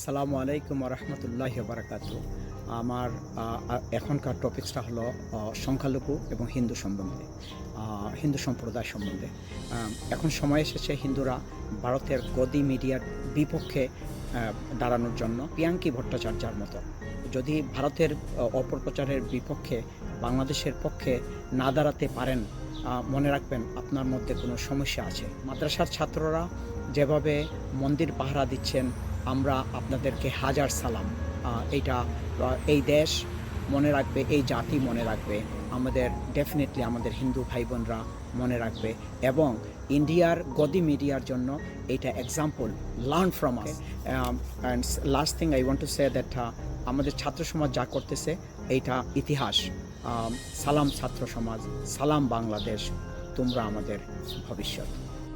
আসসালামু আলাইকুম রহমতুল্লাহি বারাকাতু। আমার এখনকার টপিক্সটা হলো সংখ্যালঘু এবং হিন্দু সম্বন্ধে, হিন্দু সম্প্রদায় সম্বন্ধে। এখন সময় এসেছে হিন্দুরা ভারতের গদি মিডিয়ার বিপক্ষে দাঁড়ানোর জন্য। পিয়াঙ্কি ভট্টাচার্যার মতো যদি ভারতের অপপ্রচারের বিপক্ষে বাংলাদেশের পক্ষে না দাঁড়াতে পারেন, মনে রাখবেন আপনার মধ্যে কোনো সমস্যা আছে। মাদ্রাসার ছাত্ররা যেভাবে মন্দির পাহারা দিচ্ছেন, আমরা আপনাদেরকে হাজার সালাম। এই দেশ মনে রাখবে, এই জাতি মনে রাখবে, আমাদের ডেফিনেটলি আমাদের হিন্দু ভাই বোনরা মনে রাখবে। এবং ইন্ডিয়ার গদি মিডিয়ার জন্য এইটা example, learn from us. And last thing I want to say that আমাদের ছাত্র সমাজ যা করতেছে এইটা ইতিহাস। সালাম ছাত্র সমাজ, সালাম বাংলাদেশ, তোমরা আমাদের ভবিষ্যৎ।